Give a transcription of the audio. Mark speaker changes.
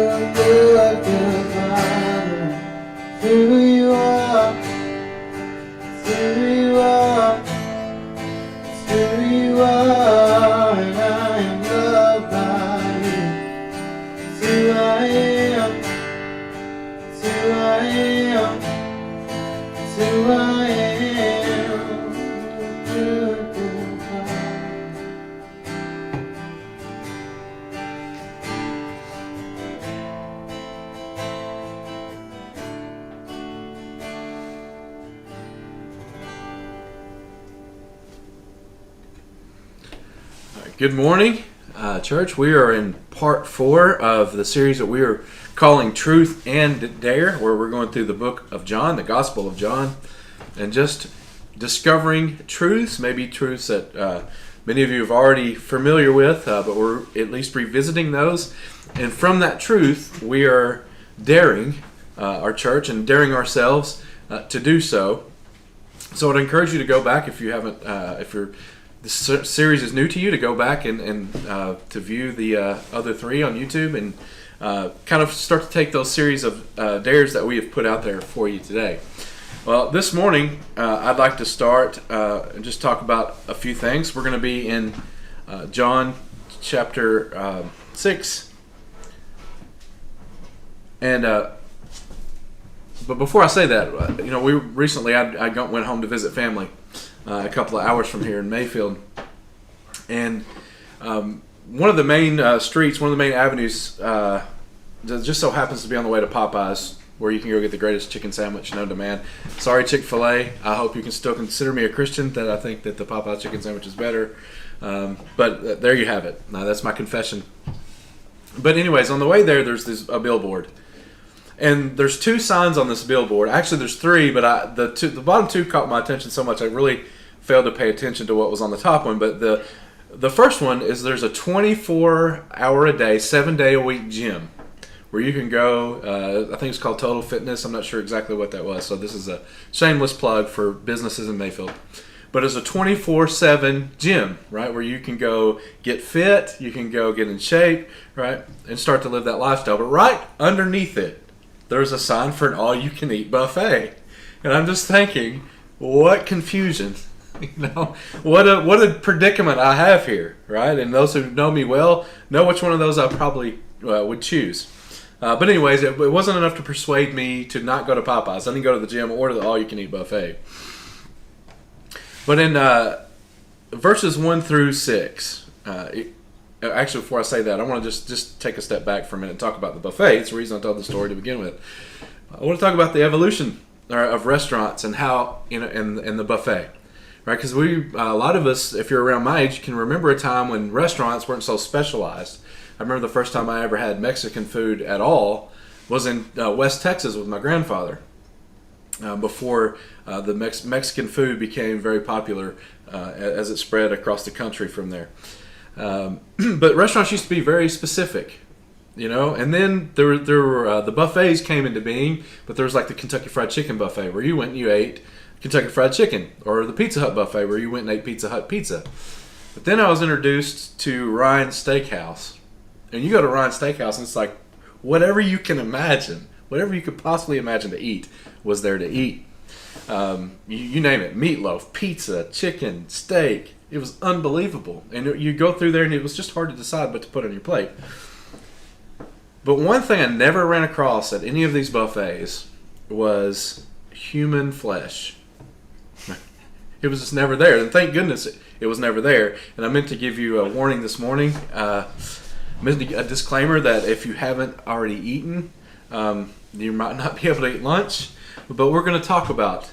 Speaker 1: good, good Father. It's who you are. It's who you are. It's who you are. And I am loved by you. It's who I am. It's who I am. It's who I am. Good, good Father.
Speaker 2: Good morning, church. We are in part 4 of the series that we are calling Truth and Dare, where we're going through the book of John, the Gospel of John, and just discovering truths, maybe truths that many of you are already familiar with, but we're at least revisiting those. And from that truth, we are daring our church and daring ourselves to do so. So I'd encourage you to go back if you haven't, this series is new to you, to go back and to view the other 3 on YouTube and kind of start to take those series of dares that we have put out there for you today. Well, this morning I'd like to start and just talk about a few things. We're going to be in John chapter 6. And but before I say that, we recently I went home to visit family a couple of hours from here in Mayfield, and one of the main streets, one of the main avenues, just so happens to be on the way to Popeyes, where you can go get the greatest chicken sandwich known to man. Sorry, Chick-fil-A. I hope you can still consider me a Christian, that I think that the Popeyes chicken sandwich is better. But there you have it. That's my confession. But anyways, on the way there, there's a billboard. And there's 2 signs on this billboard. Actually, there's 3, but the bottom 2 caught my attention so much I really failed to pay attention to what was on the top one. But the first one is there's a 24-hour-a-day, 7-day-a-week gym where you can go. I think it's called Total Fitness. I'm not sure exactly what that was. So this is a shameless plug for businesses in Mayfield. But it's a 24/7 gym, right, where you can go get fit, you can go get in shape, right, and start to live that lifestyle. But right underneath it, there's a sign for an all-you-can-eat buffet. And I'm just thinking, what confusion. What a predicament I have here, right? And those who know me well know which one of those I probably would choose. But anyways, it wasn't enough to persuade me to not go to Popeyes. I didn't go to the gym or to the all-you-can-eat buffet. But in verses 1 through 6, actually, before I say that, I want to just take a step back for a minute and talk about the buffet. It's the reason I told the story to begin with. I want to talk about the evolution of restaurants and how, and the buffet, right? Because a lot of us, if you're around my age, can remember a time when restaurants weren't so specialized. I remember the first time I ever had Mexican food at all was in West Texas with my grandfather. Before the Mexican food became very popular as it spread across the country from there. But restaurants used to be very specific, and then there were the buffets came into being, but there was like the Kentucky Fried Chicken buffet where you went and you ate Kentucky Fried Chicken, or the Pizza Hut buffet where you went and ate Pizza Hut pizza. But then I was introduced to Ryan's Steakhouse, and you go to Ryan's Steakhouse and it's like whatever you can imagine, whatever you could possibly imagine to eat was there to eat. You name it, meatloaf, pizza, chicken, steak. It was unbelievable. And you go through there and it was just hard to decide what to put on your plate. But one thing I never ran across at any of these buffets was human flesh. It was just never there. And thank goodness it was never there. And I meant to give you a warning this morning. A disclaimer that if you haven't already eaten, you might not be able to eat lunch. But we're going to talk about